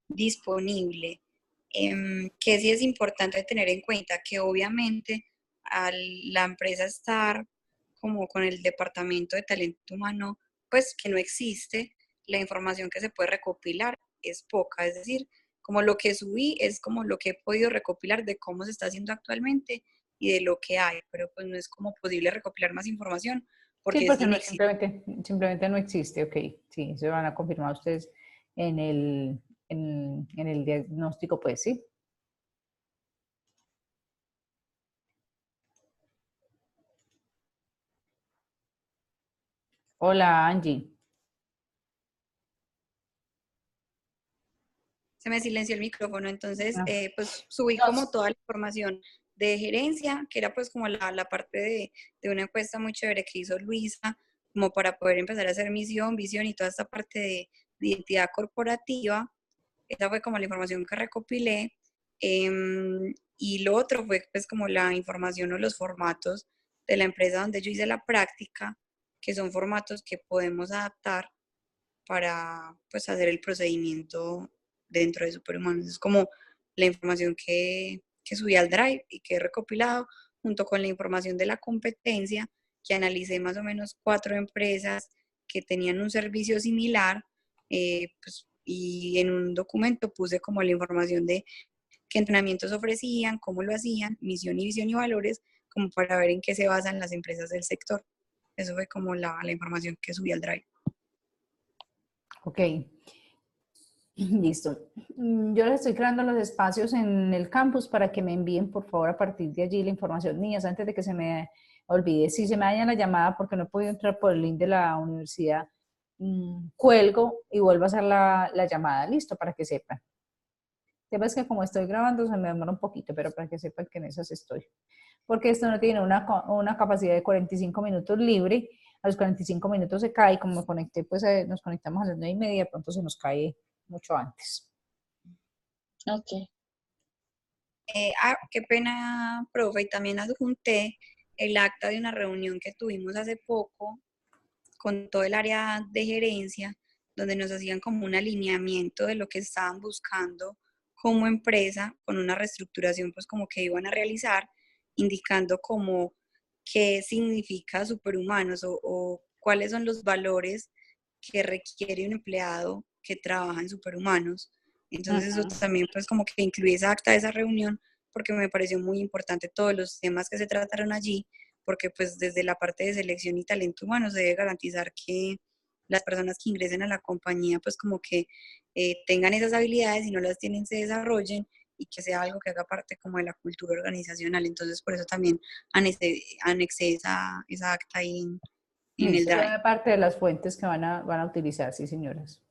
disponible. Que sí es importante tener en cuenta que obviamente al la empresa estar como con el departamento de talento humano, pues que no existe, la información que se puede recopilar es poca, es decir, como lo que subí es como lo que he podido recopilar de cómo se está haciendo actualmente y de lo que hay, pero pues no es como posible recopilar más información Sí, porque es porque no, inexistente. simplemente no existe, ok. Sí, se van a confirmar ustedes en en el diagnóstico, pues sí. Hola, Angie. Se me silenció el micrófono, entonces Ah, pues subí no, como toda la información de gerencia, que era pues como la parte de una encuesta muy chévere que hizo Luisa, como para poder empezar a hacer misión, visión y toda esta parte de identidad corporativa. Esa fue como la información que recopilé. Y lo otro fue pues como la información o los formatos de la empresa donde yo hice la práctica, que son formatos que podemos adaptar para pues hacer el procedimiento dentro de Superhumanos. Es como la información que subí al Drive y que he recopilado junto con la información de la competencia, que analicé más o menos 4 empresas que tenían un servicio similar, pues, y en un documento puse como la información de qué entrenamientos ofrecían, cómo lo hacían, misión y visión y valores, como para ver en qué se basan las empresas del sector. Eso fue como la información que subí al Drive. ok, listo. Yo les estoy creando los espacios en el campus para que me envíen, por favor, a partir de allí la información. Niñas, antes de que se me olvide, si se me daña la llamada porque no he podido entrar por el link de la universidad, cuelgo y vuelvo a hacer la llamada. Listo, para que sepan. Ya ves que como estoy grabando se me demora un poquito, pero para que sepan que en esas estoy. Porque esto no tiene una capacidad de 45 minutos libre. A los 45 minutos se cae, como me conecté, pues nos conectamos a las 9:30, de pronto se nos cae mucho antes. Ok. Qué pena, profe, y también adjunté el acta de una reunión que tuvimos hace poco con todo el área de gerencia, donde nos hacían como un alineamiento de lo que estaban buscando como empresa, con una reestructuración pues como que iban a realizar, indicando como qué significa superhumanos o cuáles son los valores que requiere un empleado que trabaja en superhumanos. Entonces eso Ujú. también pues como que incluí esa acta de esa reunión porque me pareció muy importante todos los temas que se trataron allí, porque pues desde la parte de selección y talento humano se debe garantizar que las personas que ingresen a la compañía pues como que tengan esas habilidades y no las tienen, se desarrollen y que sea algo que haga parte como de la cultura organizacional. Entonces por eso también anexé esa acta ahí en el Listo, Drive. ya parte de las fuentes que van a utilizar, sí, señoras.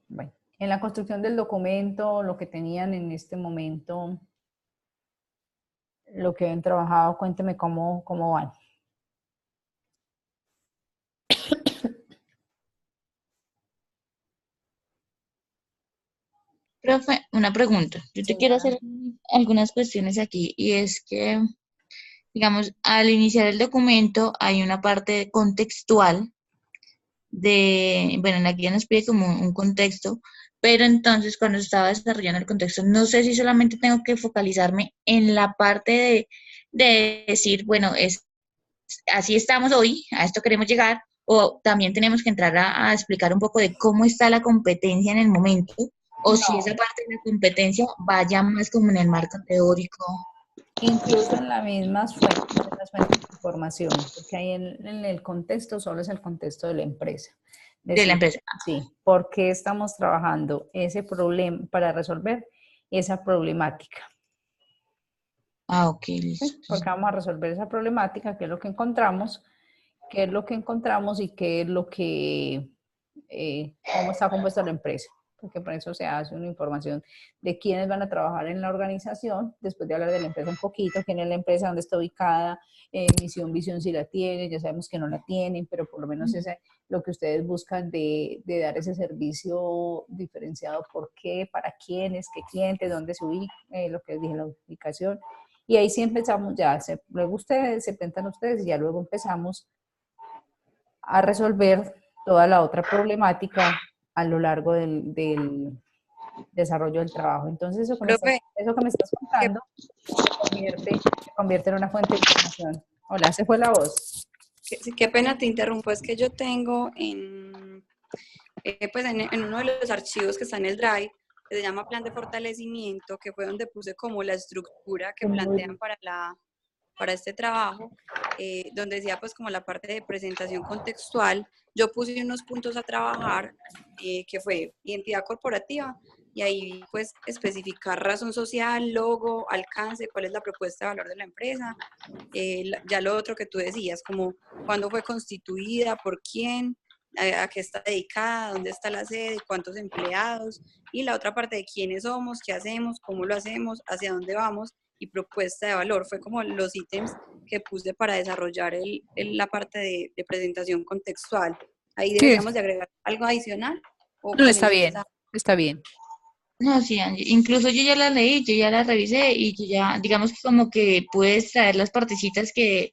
Bueno, en la construcción del documento, lo que tenían en este momento, lo que han trabajado, cuénteme cómo van. Profe, una pregunta. Yo te quiero Señora. hacer algunas cuestiones aquí y es que, digamos, al iniciar el documento hay una parte contextual de, bueno, en la guía nos pide como un contexto, pero entonces cuando estaba desarrollando el contexto, no sé si solamente tengo que focalizarme en la parte de decir, bueno, así estamos hoy, a esto queremos llegar, o también tenemos que entrar a explicar un poco de cómo está la competencia en el momento, o si esa No, parte de la competencia vaya más como en el marco teórico incluso en en las fuentes de información, porque ahí en el contexto solo es el contexto de la empresa. de la Decir, empresa. sí, ¿por qué estamos trabajando ese problema para resolver esa problemática? Ah, ok, ¿Sí? listo. Porque vamos a resolver esa problemática, qué es lo que encontramos, qué es lo que encontramos y qué es lo que, cómo está compuesta la empresa. Porque por eso se hace una información de quiénes van a trabajar en la organización, después de hablar de la empresa un poquito, quién es la empresa, dónde está ubicada, misión, visión si la tienen, ya sabemos que no la tienen, pero por lo menos es lo que ustedes buscan de dar ese servicio diferenciado, por qué, para quiénes, qué clientes, dónde se ubica, lo que dije, la ubicación. Y ahí sí empezamos ya, luego ustedes, se presentan ustedes y ya luego empezamos a resolver toda la otra problemática a lo largo del desarrollo del trabajo. Entonces, Profe, eso que me estás qué, contando se convierte en una fuente de información. Hola, ¿se fue la voz? sí, qué pena te interrumpo, es que yo tengo pues en uno de los archivos que está en el Drive, que se llama Plan de Fortalecimiento, que fue donde puse como la estructura que plantean para este trabajo, donde decía pues como la parte de presentación contextual, yo puse unos puntos a trabajar, que fue identidad corporativa, y ahí pues especificar razón social, logo, alcance, cuál es la propuesta de valor de la empresa, ya lo otro que tú decías, como cuándo fue constituida, por quién, a qué está dedicada, dónde está la sede, cuántos empleados, y la otra parte de quiénes somos, qué hacemos, cómo lo hacemos, hacia dónde vamos, y propuesta de valor. Fue como los ítems que puse para desarrollar la parte de presentación contextual. Ahí Sí, deberíamos de agregar algo adicional, o no, con está eso bien, está. está bien. No, sí, Angie. Incluso yo ya la leí, yo ya la revisé y yo ya, digamos que como que puedes traer las partecitas que,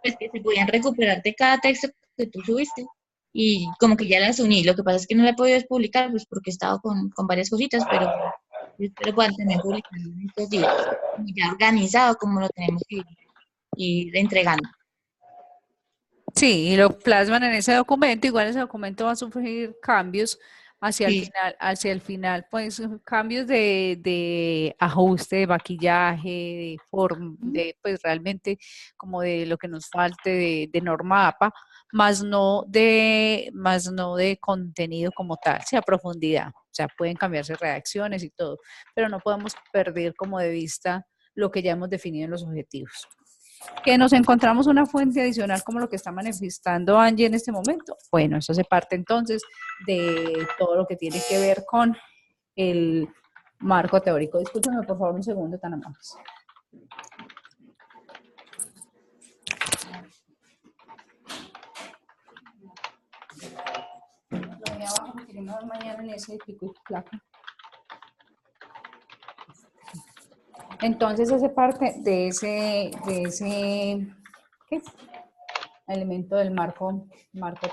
pues, que se podían recuperar de cada texto que tú subiste y como que ya las uní. Lo que pasa es que no la he podido publicar, pues porque he estado con varias cositas, pero yo espero puedan también publicarlo en estos días, y ya organizado como lo tenemos que ir entregando. Sí, y lo plasman en ese documento, igual ese documento va a sufrir cambios Sí, hacia el final, pues cambios de ajuste, de maquillaje, de forma, de pues realmente como de lo que nos falte de norma APA, más no de contenido como tal, sí, a profundidad. O sea, pueden cambiarse redacciones y todo, pero no podemos perder como de vista lo que ya hemos definido en los objetivos. Que nos encontramos una fuente adicional como lo que está manifestando Angie en este momento. Bueno, eso se parte entonces de todo lo que tiene que ver con el marco teórico. Discúlpeme por favor un segundo, tan amables. Lo de abajo que queremos ver mañana en ese pico y placa. Entonces hace parte de ese ¿qué? Elemento del marco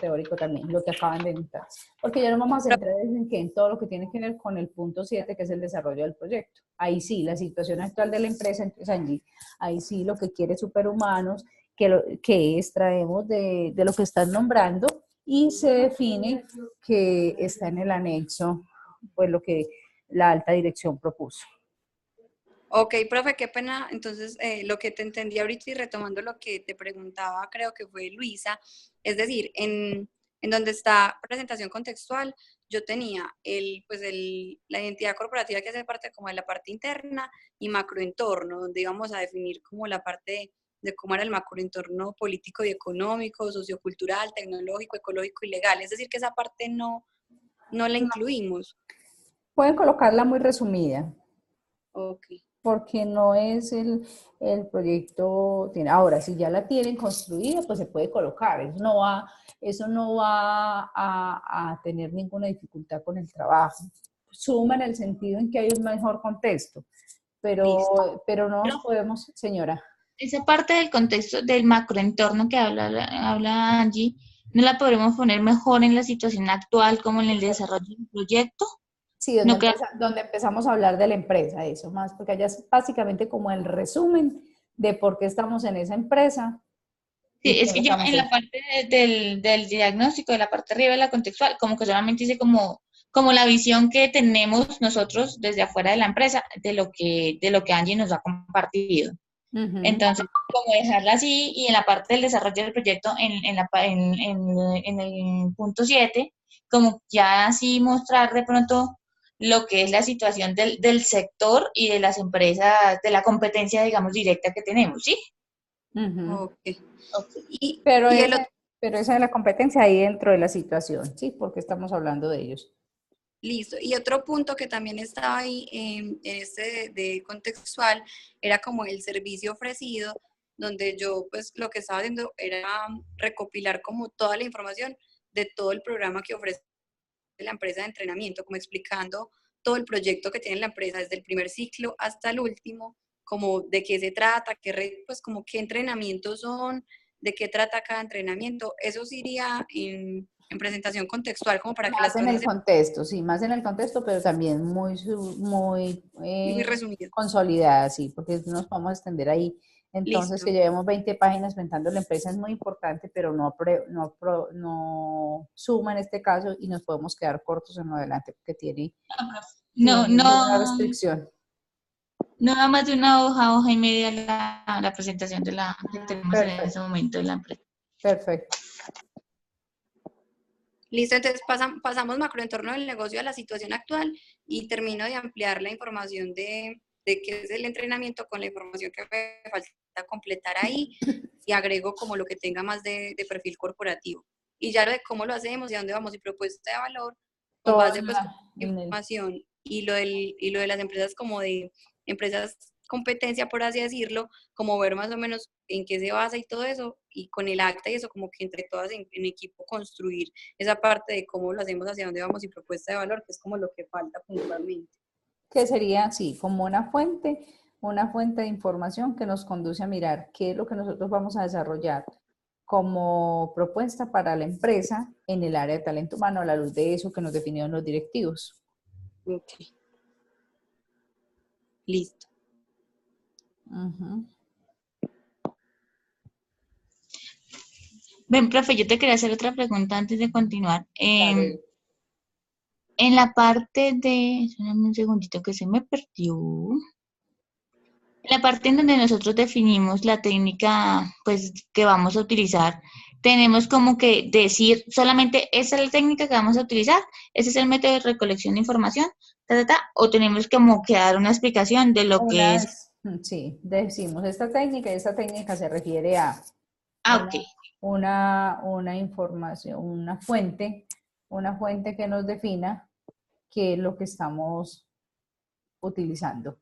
teórico también, lo que acaban de entrar. Porque ya nos vamos a centrar en todo lo que tiene que ver con el punto 7, que es el desarrollo del proyecto. Ahí sí, la situación actual de la empresa, entonces allí, ahí sí lo que quiere Superhumanos, que extraemos de lo que están nombrando y se define que está en el anexo, pues lo que la alta dirección propuso. Ok, profe, qué pena. Entonces, lo que te entendí ahorita y retomando lo que te preguntaba, creo que fue Luisa, es decir, en donde está presentación contextual, yo tenía la identidad corporativa que hace parte como de la parte interna y macroentorno, donde íbamos a definir como la parte de cómo era el macroentorno político y económico, sociocultural, tecnológico, ecológico y legal. Es decir, que esa parte no la incluimos. Pueden colocarla muy resumida, Ok. porque no es el proyecto, ahora si ya la tienen construida, pues se puede colocar, eso no va a tener ninguna dificultad con el trabajo. Suma en el sentido en que hay un mejor contexto, Listo. pero no nos podemos, señora. esa parte del contexto del macroentorno que habla Angie, ¿no la podremos poner mejor en la situación actual como en el desarrollo del proyecto? Sí, No que donde empezamos a hablar de la empresa, eso más, porque allá es básicamente como el resumen de por qué estamos en esa empresa y sí, qué es que yo estamos en la haciendo. parte del diagnóstico, de la parte arriba de la contextual, como que solamente hice como la visión que tenemos nosotros desde afuera de la empresa, de lo que Angie nos ha compartido. Entonces, como dejarla así y en la parte del desarrollo del proyecto, en el punto 7, como ya así mostrar de pronto lo que es la situación del sector y de las empresas, de la competencia, digamos, directa que tenemos, ¿sí? Ok. Ok. Pero, Y el ese, otro, pero esa es la competencia ahí dentro de la situación, ¿sí? Porque estamos hablando de ellos. listo. Y otro punto que también estaba ahí en este de contextual era como el servicio ofrecido, donde yo pues lo que estaba haciendo era recopilar como toda la información de todo el programa que ofrece la empresa de entrenamiento, como explicando todo el proyecto que tiene la empresa desde el primer ciclo hasta el último, como de qué se trata, pues como qué entrenamientos son, de qué trata cada entrenamiento. Eso sí iría en presentación contextual, como para que las Más en cosas el contexto, sí, más en el contexto, pero también muy muy resumidas. consolidada, sí, porque nos podemos extender ahí. Entonces, Listo. que llevemos 20 páginas pensando la empresa es muy importante, pero no suma en este caso y nos podemos quedar cortos en lo adelante porque No, tiene una no, restricción. no da más de una hoja y media la presentación de la que tenemos en ese Perfecto, momento de la empresa. perfecto. Listo, entonces pasamos macroentorno del negocio a la situación actual y termino de ampliar la información de qué es el entrenamiento con la información que me falta completar ahí y agrego como lo que tenga más de perfil corporativo. Y ya lo de cómo lo hacemos y a dónde vamos y propuesta de valor, con Todo base pues en el, información y lo de las empresas como de empresas competencia, por así decirlo, como ver más o menos en qué se basa y todo eso, y con el acta y eso como que entre todas en equipo construir esa parte de cómo lo hacemos, hacia dónde vamos y propuesta de valor, que es como lo que falta puntualmente. que sería así, como una fuente de información que nos conduce a mirar qué es lo que nosotros vamos a desarrollar como propuesta para la empresa en el área de talento humano a la luz de eso que nos definieron los directivos. Ok. Listo. Ven, profe, yo te quería hacer otra pregunta antes de continuar. Claro. En la parte de, espérame un segundito que se me perdió. En la parte en donde nosotros definimos la técnica, pues, que vamos a utilizar, tenemos como que decir solamente esa es la técnica que vamos a utilizar, ese es el método de recolección de información, o tenemos como que dar una explicación de lo que es. Sí, decimos esta técnica y esta técnica se refiere a Ok, una información, una fuente que nos defina qué es lo que estamos utilizando.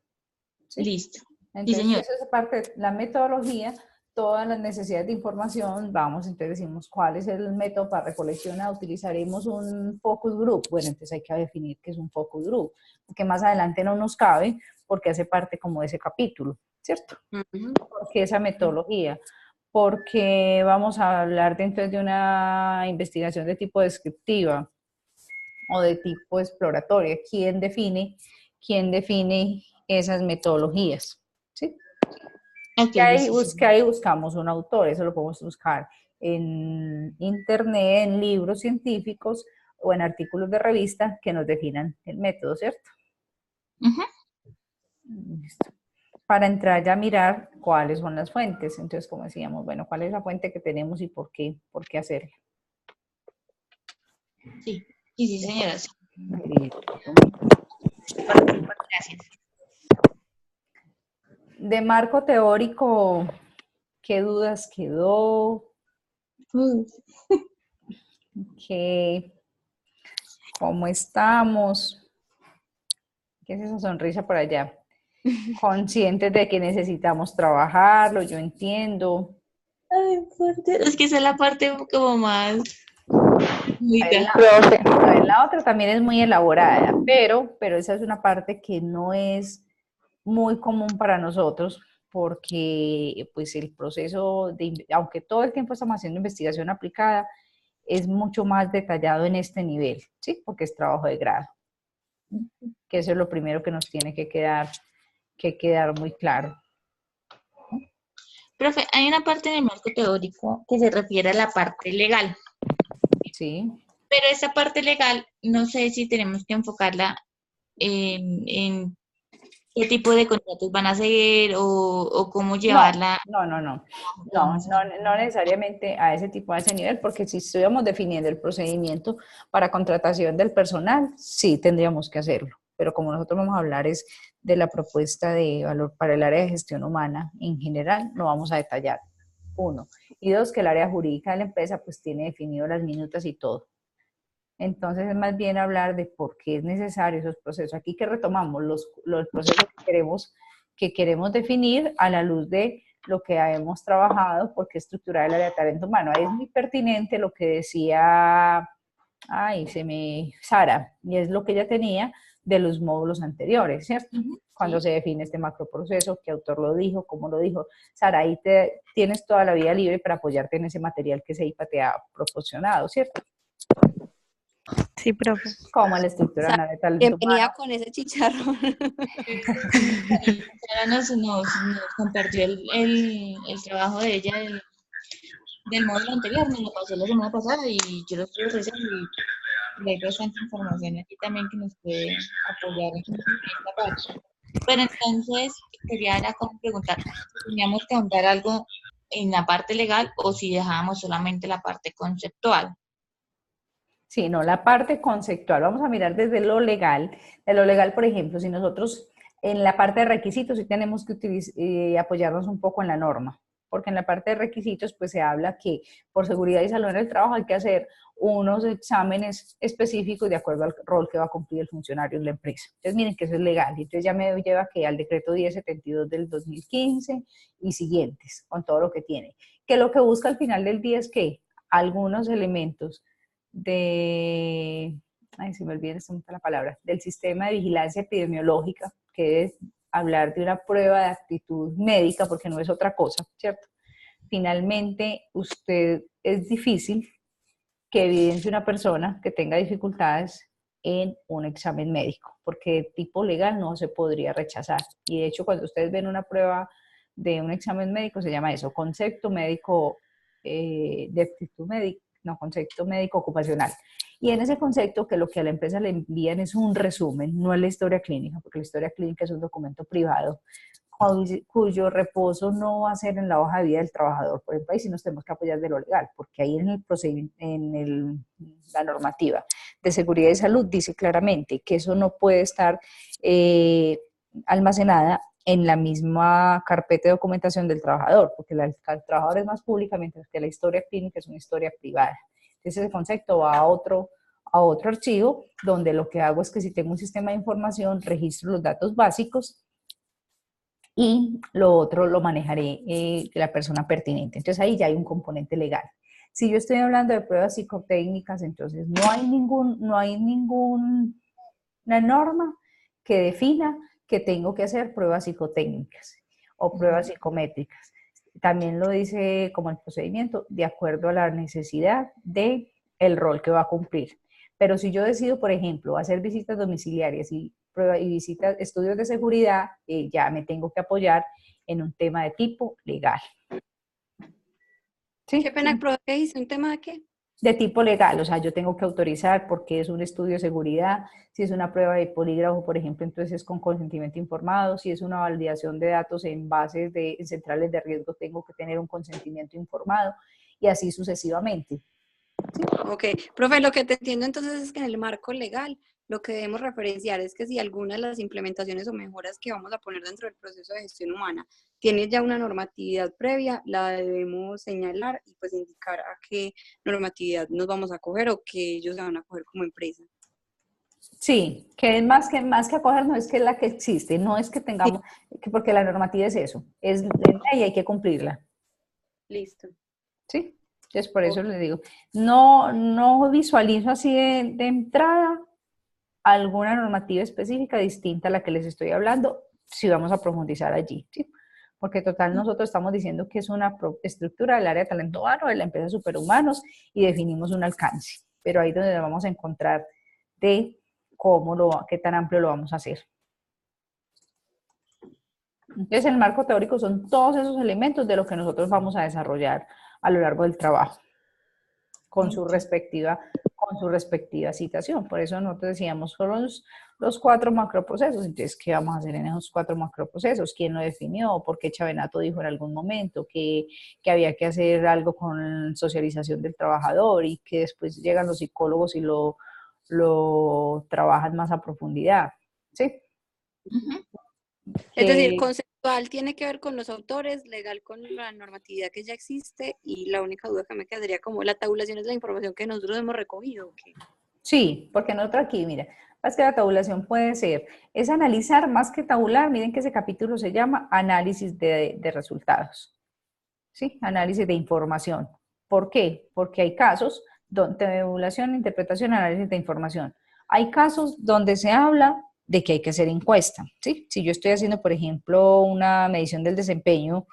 ¿Sí? listo. Sí, Entonces, señor. eso es parte de la metodología, todas las necesidades de información, entonces decimos cuál es el método para recoleccionar, utilizaremos un focus group, bueno, entonces hay que definir qué es un focus group, porque más adelante no nos cabe, porque hace parte como de ese capítulo, ¿cierto? Porque esa metodología, porque vamos a hablar entonces de una investigación de tipo descriptiva o de tipo exploratoria, ¿quién define esas metodologías? ¿Sí? Ok, listo, sí. Que ahí buscamos un autor, eso lo podemos buscar en internet, en libros científicos o en artículos de revista que nos definan el método, ¿cierto? Listo. Para entrar ya a mirar cuáles son las fuentes. Entonces, como decíamos, bueno, ¿cuál es la fuente que tenemos y por qué hacerla? Sí, sí, señora. Sí. Gracias. De marco teórico, ¿qué dudas quedó? ¿Cómo estamos? ¿Qué es esa sonrisa por allá? Conscientes de que necesitamos trabajarlo, yo entiendo. Ay, es que esa es la parte como más. La otra también es muy elaborada, pero esa es una parte que no es muy común para nosotros porque pues el proceso, aunque todo el tiempo estamos haciendo investigación aplicada, es mucho más detallado en este nivel, ¿sí? Porque es trabajo de grado, que eso es lo primero que nos tiene que quedar muy claro. Profe, hay una parte en el marco teórico que se refiere a la parte legal. Sí. Pero esa parte legal, no sé si tenemos que enfocarla en qué tipo de contratos van a seguir o cómo llevarla. No necesariamente a ese nivel, porque si estuviéramos definiendo el procedimiento para contratación del personal, sí tendríamos que hacerlo. Pero como nosotros vamos a hablar es de la propuesta de valor para el área de gestión humana en general, no vamos a detallar. Uno. Y dos, que el área jurídica de la empresa pues tiene definido las minutas y todo. Entonces es más bien hablar de por qué es necesario esos procesos. Aquí que retomamos los procesos que queremos definir a la luz de lo que hemos trabajado, porque estructurar el área de talento humano. Ahí es muy pertinente lo que decía, Sara, y es lo que ella tenía de los módulos anteriores, ¿cierto? Cuando se define este macroproceso, qué autor lo dijo, cómo lo dijo. Sara, ahí tienes toda la vía libre para apoyarte en ese material que CEIPA te ha proporcionado, ¿cierto? Sí, profe. Como la estructura Sa- de talento humano. Bienvenida con ese chicharrón. Sara nos compartió el trabajo de ella del módulo anterior, me lo pasó la semana pasada y yo lo estuve revisando y hay bastante información aquí también que nos puede apoyar en esta parte. Pero entonces quería era como preguntar si teníamos que ahondar algo en la parte legal o si dejábamos solamente la parte conceptual. Sí, no, la parte conceptual. Vamos a mirar desde lo legal. De lo legal, por ejemplo, si nosotros en la parte de requisitos sí tenemos que apoyarnos un poco en la norma, porque en la parte de requisitos pues se habla que por seguridad y salud en el trabajo hay que hacer unos exámenes específicos de acuerdo al rol que va a cumplir el funcionario en la empresa. Entonces miren que eso es legal. Y entonces ya me lleva que al decreto 1072 del 2015 y siguientes, con todo lo que tiene. Que lo que busca al final del día es que algunos elementos ay, se me olvida la palabra, del sistema de vigilancia epidemiológica, que es hablar de una prueba de actitud médica, porque no es otra cosa, ¿cierto? Finalmente, es difícil que evidencie una persona que tenga dificultades en un examen médico, porque de tipo legal no se podría rechazar. Y de hecho, cuando ustedes ven una prueba de un examen médico, se llama eso, concepto médico de aptitud médica, no, concepto médico ocupacional. Y en ese concepto, que lo que a la empresa le envían es un resumen, no es la historia clínica, porque la historia clínica es un documento privado, cuyo reposo no va a ser en la hoja de vida del trabajador. Por ejemplo, ahí sí nos tenemos que apoyar de lo legal, porque ahí en el procedimiento, la normativa de seguridad y salud dice claramente que eso no puede estar almacenada en la misma carpeta de documentación del trabajador, porque el trabajador es más pública, mientras que la historia clínica es una historia privada. Entonces ese concepto va a otro archivo, donde lo que hago es que si tengo un sistema de información, registro los datos básicos y lo otro lo manejaré la persona pertinente. Entonces ahí ya hay un componente legal. Si yo estoy hablando de pruebas psicotécnicas, entonces no hay ninguna norma que defina que tengo que hacer pruebas psicotécnicas o pruebas psicométricas. También lo dice como el procedimiento, de acuerdo a la necesidad del rol que va a cumplir. Pero si yo decido, por ejemplo, hacer visitas domiciliarias y visitas, estudios de seguridad, ya me tengo que apoyar en un tema de tipo legal. ¿Sí? Qué pena, profe, ¿qué hice? ¿Un tema de qué? De tipo legal, o sea, yo tengo que autorizar porque es un estudio de seguridad, si es una prueba de polígrafo, por ejemplo, entonces es con consentimiento informado, si es una validación de datos en bases en centrales de riesgo, tengo que tener un consentimiento informado y así sucesivamente. ¿Sí? Ok, profe, lo que te entiendo entonces es que en el marco legal lo que debemos referenciar es que si alguna de las implementaciones o mejoras que vamos a poner dentro del proceso de gestión humana tiene ya una normatividad previa, la debemos señalar y pues indicar a qué normatividad nos vamos a acoger o que ellos se van a acoger como empresa. Sí, que es más que acoger, no es que es la que existe, no es que tengamos, porque la normativa es eso, es ley y hay que cumplirla. Listo. Sí, entonces por eso les digo, no visualizo así de entrada alguna normativa específica distinta a la que les estoy hablando, si vamos a profundizar allí, ¿sí? Porque total nosotros estamos diciendo que es una estructura del área de talento humano, de la empresa Superhumanos, y definimos un alcance, pero ahí es donde vamos a encontrar de qué tan amplio lo vamos a hacer. Entonces el marco teórico son todos esos elementos de lo que nosotros vamos a desarrollar a lo largo del trabajo, con su respectiva citación. Por eso nosotros decíamos, son los 4 macroprocesos. Entonces, ¿qué vamos a hacer en esos 4 macroprocesos? ¿Quién lo definió? ¿Por qué Chavenato dijo en algún momento que había que hacer algo con socialización del trabajador y que después llegan los psicólogos y lo trabajan más a profundidad? ¿Sí? Es decir, conceptual tiene que ver con los autores, legal con la normatividad que ya existe, y la única duda que me quedaría como la tabulación es la información que nosotros hemos recogido. ¿Okay? Sí, porque nosotros aquí, mira, más que la tabulación puede ser, es analizar más que tabular, miren que ese capítulo se llama análisis de resultados, ¿sí? Análisis de información. ¿Por qué? Porque hay casos donde tabulación, interpretación, análisis de información. Hay casos donde se habla de que hay que hacer encuesta, ¿sí? Si yo estoy haciendo, por ejemplo, una medición del desempeño,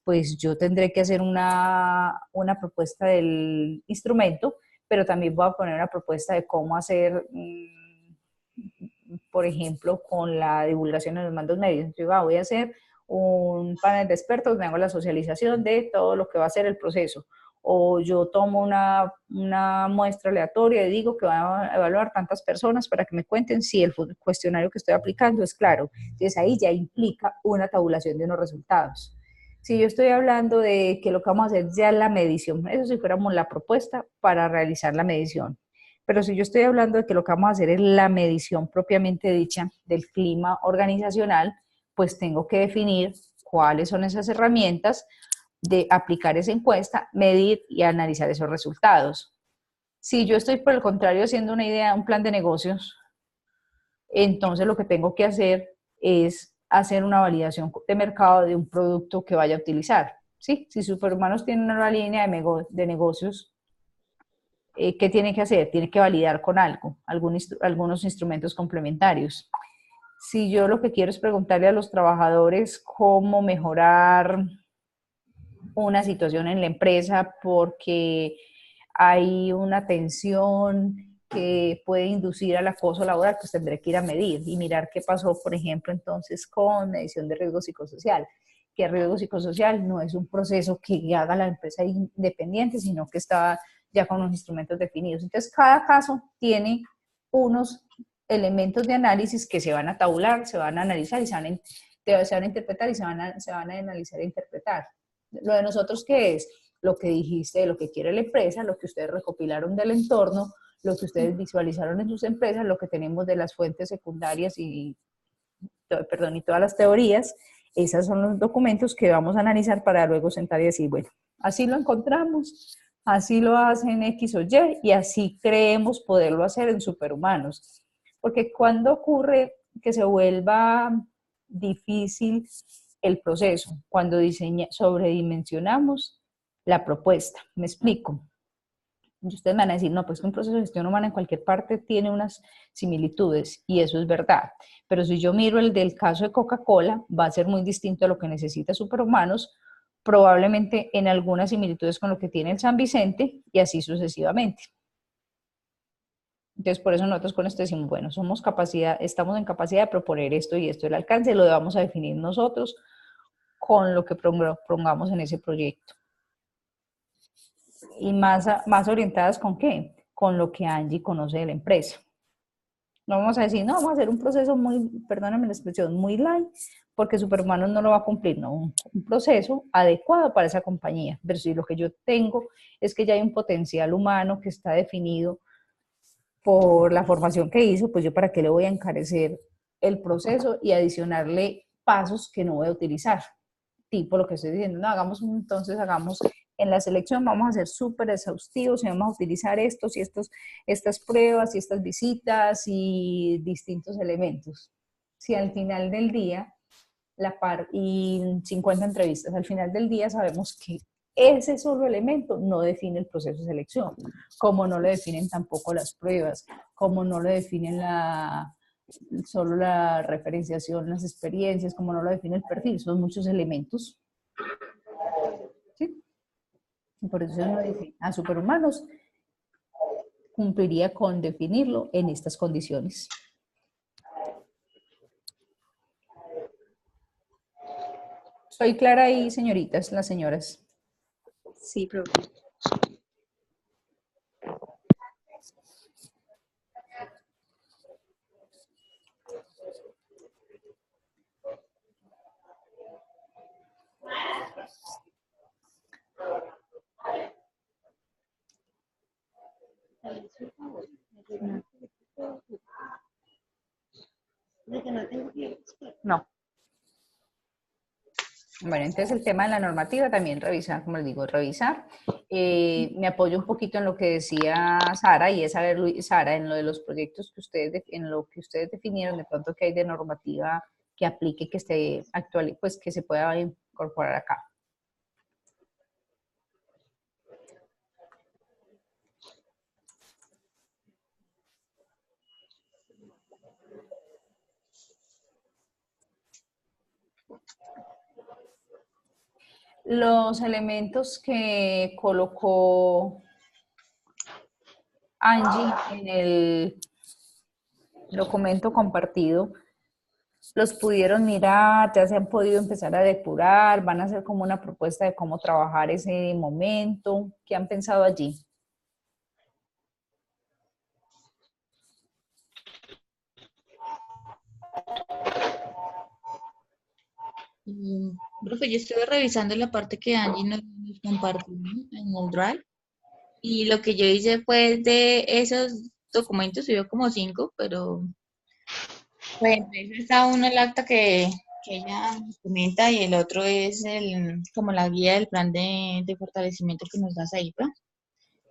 pues yo tendré que hacer una propuesta del instrumento, pero también voy a poner una propuesta de cómo hacer, por ejemplo, con la divulgación en los mandos medios. Yo voy a hacer un panel de expertos, me hago la socialización de todo lo que va a ser el proceso. O yo tomo una muestra aleatoria y digo que van a evaluar tantas personas para que me cuenten si el cuestionario que estoy aplicando es claro. Entonces ahí ya implica una tabulación de unos resultados. Si yo estoy hablando de que lo que vamos a hacer ya es la medición, eso si fuéramos la propuesta para realizar la medición. Pero si yo estoy hablando de que lo que vamos a hacer es la medición propiamente dicha del clima organizacional, pues tengo que definir cuáles son esas herramientas de aplicar esa encuesta, medir y analizar esos resultados. Si yo estoy, por el contrario, haciendo una idea, un plan de negocios, entonces lo que tengo que hacer es hacer una validación de mercado de un producto que vaya a utilizar. ¿Sí? Si Superhumanos tiene una línea de negocios, ¿qué tiene que hacer? Tiene que validar con algo, algunos instrumentos complementarios. Si yo lo que quiero es preguntarle a los trabajadores cómo mejorar una situación en la empresa porque hay una tensión que puede inducir al acoso laboral, pues tendré que ir a medir y mirar qué pasó, por ejemplo, entonces con medición de riesgo psicosocial, que el riesgo psicosocial no es un proceso que haga la empresa independiente, sino que está ya con unos instrumentos definidos. Entonces, cada caso tiene unos elementos de análisis que se van a tabular, se van a analizar y se van a interpretar y se van a analizar e interpretar. Lo de nosotros, ¿qué es? Lo que dijiste, lo que quiere la empresa, lo que ustedes recopilaron del entorno, lo que ustedes visualizaron en sus empresas, lo que tenemos de las fuentes secundarias y todas las teorías. Esos son los documentos que vamos a analizar para luego sentar y decir, bueno, así lo encontramos, así lo hacen X o Y y así creemos poderlo hacer en Superhumanos. Porque cuando ocurre que se vuelva difícil el proceso, cuando sobredimensionamos la propuesta. Me explico. Y ustedes me van a decir, no, pues que un proceso de gestión humana en cualquier parte tiene unas similitudes, y eso es verdad. Pero si yo miro el del caso de Coca-Cola, va a ser muy distinto a lo que necesita Superhumanos, probablemente en algunas similitudes con lo que tiene el San Vicente, y así sucesivamente. Entonces, por eso nosotros con esto decimos, bueno, estamos en capacidad de proponer esto y esto. El alcance lo vamos a definir nosotros con lo que pongamos en ese proyecto. Y más orientadas ¿con qué? Con lo que Angie conoce de la empresa. No vamos a decir, no, vamos a hacer un proceso muy, perdóname la expresión, muy light, porque Superhumanos no lo va a cumplir, no, un proceso adecuado para esa compañía. Pero si lo que yo tengo es que ya hay un potencial humano que está definido por la formación que hizo, pues yo para qué le voy a encarecer el proceso y adicionarle pasos que no voy a utilizar. Tipo lo que estoy diciendo, no, hagamos en la selección, vamos a ser súper exhaustivos y vamos a utilizar estas pruebas y estas visitas y distintos elementos. Si al final del día, y 50 entrevistas, al final del día sabemos que ese solo elemento no define el proceso de selección, como no lo definen tampoco las pruebas, como no lo definen solo la referenciación, las experiencias, como no lo define el perfil, son muchos elementos. ¿Sí? Y por eso uno dice, a Superhumanos cumpliría con definirlo en estas condiciones. ¿Soy clara ahí, señoritas, las señoras? Sí, profe. No. Bueno, entonces el tema de la normativa también revisar, como les digo, revisar. Me apoyo un poquito en lo que decía Sara, y es saber, Sara, en lo de los proyectos en lo que ustedes definieron, de pronto que hay de normativa que aplique, que esté actual, pues que se pueda incorporar acá. Los elementos que colocó Angie, en el documento compartido, los pudieron mirar, ya se han podido empezar a depurar, van a hacer como una propuesta de cómo trabajar ese momento. ¿Qué han pensado allí? Profe, yo estuve revisando la parte que Angie nos compartió en el Drive y lo que yo hice fue de esos documentos, subió como 5, pero pues entre esos está uno el acta que ella nos comenta y el otro es como la guía del plan de fortalecimiento que nos da SAIPA.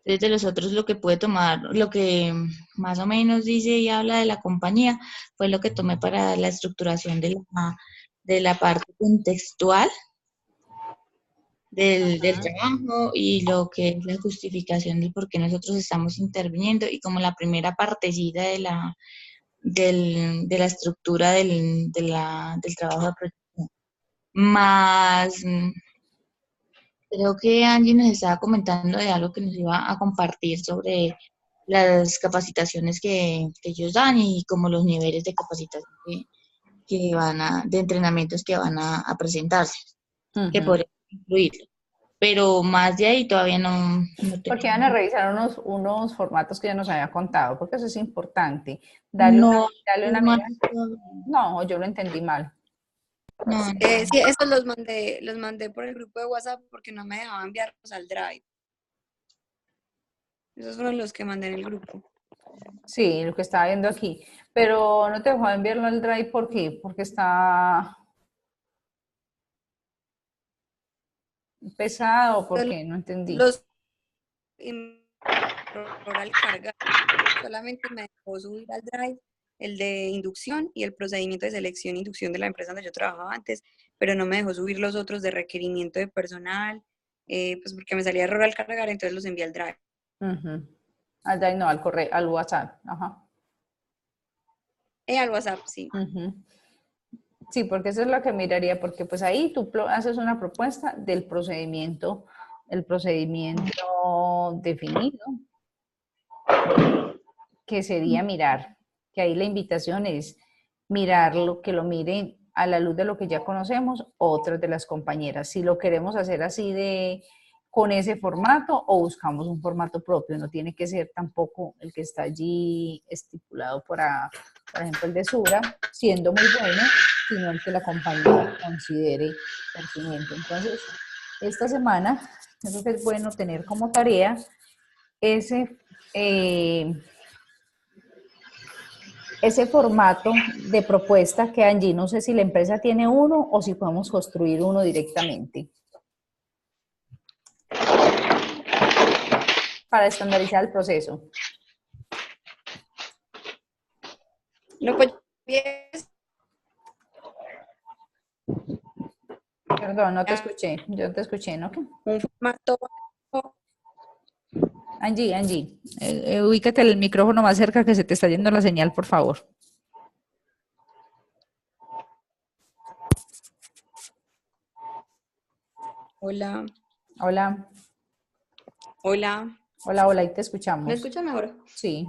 Entonces de los otros lo que puede tomar, lo que más o menos dice y habla de la compañía, fue lo que tomé para la estructuración de la parte contextual del trabajo y lo que es la justificación del por qué nosotros estamos interviniendo y como la primera partecita de la estructura del trabajo de protección. Más, creo que Angie nos estaba comentando de algo que nos iba a compartir sobre las capacitaciones que ellos dan y como los niveles de capacitación que de entrenamientos que van a presentarse, que podrían incluirlo. Pero más de ahí todavía no Porque tenemos. van a revisar unos formatos que ya nos había contado, porque eso es importante. No, Darle una mirada. No, yo lo entendí mal. no, Sí, esos los mandé por el grupo de WhatsApp porque no me dejaba enviarlos al Drive. Esos fueron los que mandé en el grupo. Sí, lo que estaba viendo aquí. Pero no te dejó enviarlo al Drive, ¿por qué? Porque está pesado, ¿por qué? No entendí. Los error al cargar. Solamente me dejó subir al Drive el de inducción y el procedimiento de selección e inducción de la empresa donde yo trabajaba antes, pero no me dejó subir los otros de requerimiento de personal, pues porque me salía error al cargar, entonces los envié al Drive. Al Drive no, al correo, al WhatsApp. Ajá. Al WhatsApp, sí. Sí, porque eso es lo que miraría, porque pues ahí tú haces una propuesta del procedimiento, el procedimiento definido, que sería mirar, que ahí la invitación es mirarlo, que lo miren a la luz de lo que ya conocemos otras de las compañeras. Si lo queremos hacer así con ese formato o buscamos un formato propio, no tiene que ser tampoco el que está allí estipulado por ejemplo, el de Sura, siendo muy bueno, sino el que la compañía considere pertinente. Entonces, esta semana, yo creo que es bueno tener como tarea ese, ese formato de propuesta que Angie, no sé si la empresa tiene uno o si podemos construir uno directamente para estandarizar el proceso. No, pues Perdón, no te escuché, yo te escuché, ¿no? un formato. Angie, ubícate el micrófono más cerca que se te está yendo la señal, por favor. Hola. Hola. Hola. Hola, hola, ahí te escuchamos. ¿Me escuchan mejor? Sí.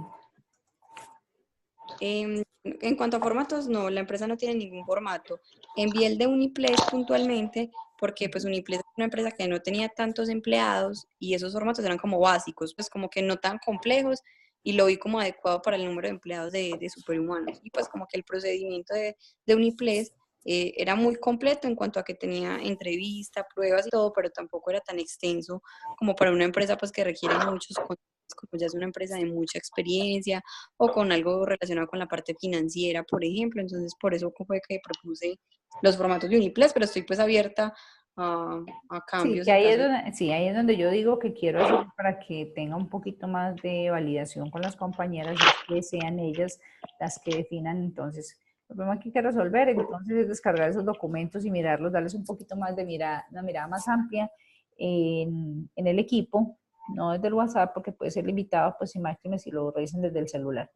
En cuanto a formatos, no, la empresa no tiene ningún formato. Envié el de Uniplex puntualmente porque pues Uniplex es una empresa que no tenía tantos empleados y esos formatos eran como básicos, pues como que no tan complejos y lo vi como adecuado para el número de empleados de Superhumanos. Y pues como que el procedimiento de Uniplex era muy completo en cuanto a que tenía entrevista, pruebas y todo, pero tampoco era tan extenso como para una empresa pues que requiere muchos contactos, como ya es una empresa de mucha experiencia o con algo relacionado con la parte financiera, por ejemplo. Entonces, por eso fue que propuse los formatos de Uniplex, pero estoy pues abierta a Sí, cambios que en ahí es caso donde, sí, ahí es donde yo digo que quiero hacer para que tenga un poquito más de validación con las compañeras y que sean ellas las que definan. Entonces, el problema que hay que resolver entonces es descargar esos documentos y mirarlos, darles un poquito más de mirada, una mirada más amplia en el equipo, no desde el WhatsApp, porque puede ser limitado, pues imagínense si lo revisen desde el celular.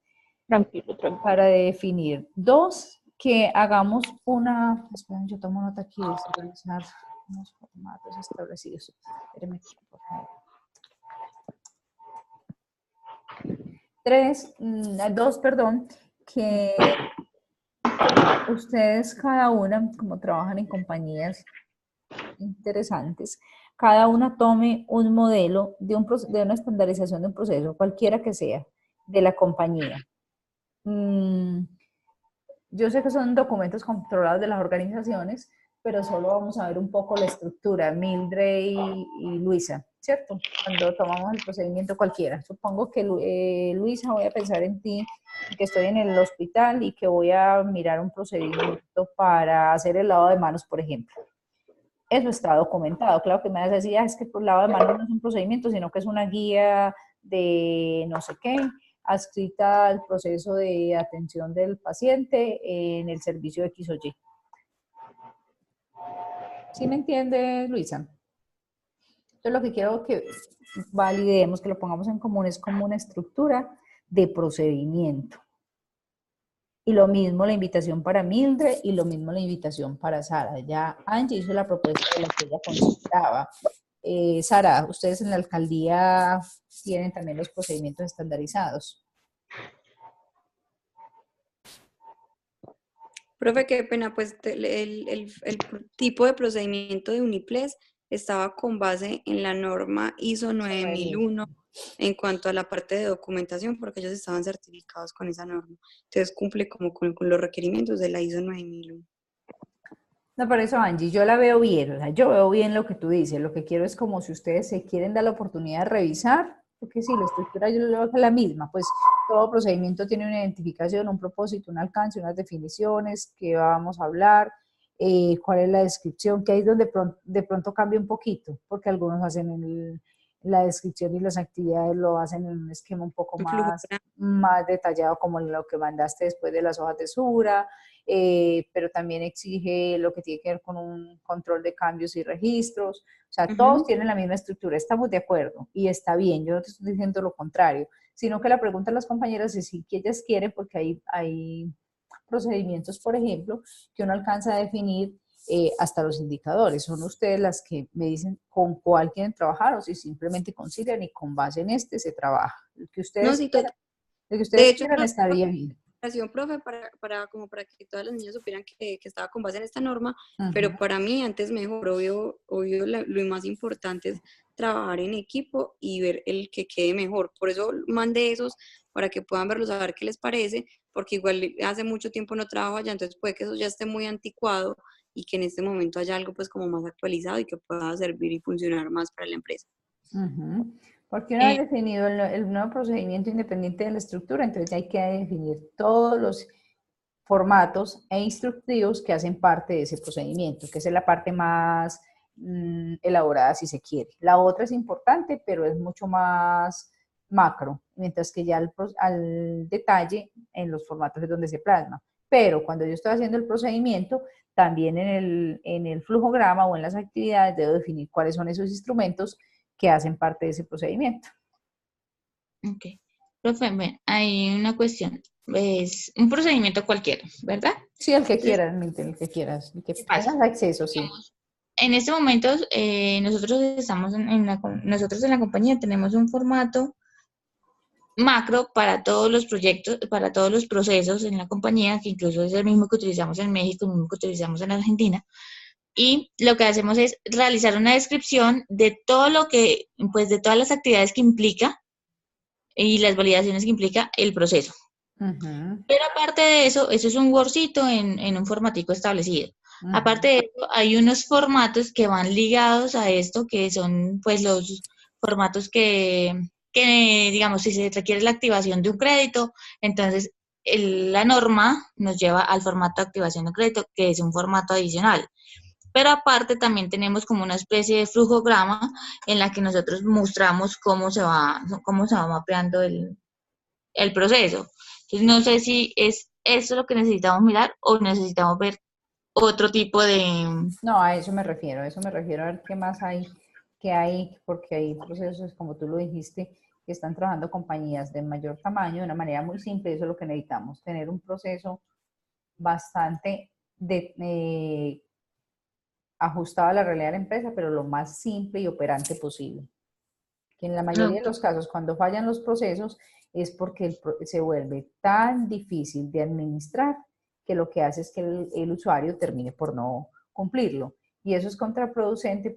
Tranquilo, tranquilo. Para definir. Dos, que hagamos una, esperen, yo tomo nota aquí, de realizar unos formatos establecidos. Espérenme aquí, por favor. Dos, perdón, que ustedes cada una, como trabajan en compañías interesantes, cada una tome un modelo de una estandarización de un proceso, cualquiera que sea, de la compañía. Yo sé que son documentos controlados de las organizaciones, pero solo vamos a ver un poco la estructura, Mildred y Luisa, ¿cierto? Cuando tomamos el procedimiento cualquiera. Supongo que Luisa, voy a pensar en ti, que estoy en el hospital y que voy a mirar un procedimiento para hacer el lavado de manos, por ejemplo. Eso está documentado. Claro que me vas a decir, es que el lavado de manos no es un procedimiento, sino que es una guía de no sé qué, adscrita al proceso de atención del paciente en el servicio X o Y. ¿Sí me entiende, Luisa? Entonces lo que quiero que validemos, que lo pongamos en común, es como una estructura de procedimiento. Y lo mismo la invitación para Mildred y lo mismo la invitación para Sara. Ya Angie hizo la propuesta de lo que ella consideraba. Sara, ustedes en la alcaldía tienen también los procedimientos estandarizados. Profe, qué pena, pues el tipo de procedimiento de Uniples estaba con base en la norma ISO 9001 en cuanto a la parte de documentación, porque ellos estaban certificados con esa norma. Entonces cumple como con los requerimientos de la ISO 9001. No, por eso, Angie, yo la veo bien, o sea, yo veo bien lo que tú dices. Lo que quiero es como si ustedes se quieren dar la oportunidad de revisar, porque sí, la estructura yo lo veo que es la misma, pues todo procedimiento tiene una identificación, un propósito, un alcance, unas definiciones, qué vamos a hablar, cuál es la descripción, que ahí es donde de pronto cambia un poquito, porque algunos hacen la descripción y las actividades lo hacen en un esquema un poco Un flujo. más detallado, como lo que mandaste después de las hojas de sura. Pero también exige lo que tiene que ver con un control de cambios y registros. O sea, todos tienen la misma estructura, estamos de acuerdo y está bien, yo no te estoy diciendo lo contrario, sino que la pregunta a las compañeras es si ellas quieren, porque hay procedimientos, por ejemplo, que uno alcanza a definir hasta los indicadores. Son ustedes las que me dicen con cuál quieren trabajar o si simplemente concilian y con base en este se trabaja. El que No, ustedes sí, quieran, el que de ustedes hecho, quieran estaría bien. profe, como para que todas las niñas supieran que estaba con base en esta norma, pero Uh-huh. para mí antes mejor, obvio lo más importante es trabajar en equipo y ver el que quede mejor. Por eso mandé esos para que puedan verlos, a ver qué les parece, porque igual hace mucho tiempo no trabajo allá, entonces puede que eso ya esté muy anticuado y que en este momento haya algo pues como más actualizado y que pueda servir y funcionar más para la empresa. Uh-huh. Porque una vez Eh, definido el nuevo procedimiento independiente de la estructura, entonces ya hay que definir todos los formatos e instructivos que hacen parte de ese procedimiento, que esa es la parte más elaborada si se quiere. La otra es importante, pero es mucho más macro, mientras que ya al detalle en los formatos es donde se plasma. Pero cuando yo estoy haciendo el procedimiento, también en el flujograma o en las actividades debo definir cuáles son esos instrumentos que hacen parte de ese procedimiento. ok. Profe, bueno, hay una cuestión. Es un procedimiento cualquiera, ¿verdad? Sí, el que Entonces, quieras, el que quieras, el que ¿qué pasa? tengas acceso, sí. Digamos, en este momento, nosotros estamos nosotros en la compañía tenemos un formato macro para todos los proyectos, para todos los procesos en la compañía, que incluso es el mismo que utilizamos en México, el mismo que utilizamos en Argentina. Y lo que hacemos es realizar una descripción de todo lo que, pues de todas las actividades que implica y las validaciones que implica el proceso. Uh-huh. Pero aparte de eso es un Wordcito en un formatico establecido. Aparte Uh-huh. de eso, hay unos formatos que van ligados a esto, que son pues los formatos que digamos, si se requiere la activación de un crédito, entonces la norma nos lleva al formato de activación de un crédito, que es un formato adicional. Pero aparte también tenemos como una especie de flujograma en la que nosotros mostramos cómo se va mapeando el proceso. Entonces no sé si es eso lo que necesitamos mirar o necesitamos ver otro tipo de... No, a eso me refiero a ver qué más hay, porque hay procesos, como tú lo dijiste, que están trabajando compañías de mayor tamaño de una manera muy simple, eso es lo que necesitamos, tener un proceso bastante ajustado a la realidad de la empresa, pero lo más simple y operante posible. Que en la mayoría de Ok, los casos, cuando fallan los procesos, es porque se vuelve tan difícil de administrar que lo que hace es que el usuario termine por no cumplirlo. Y eso es contraproducente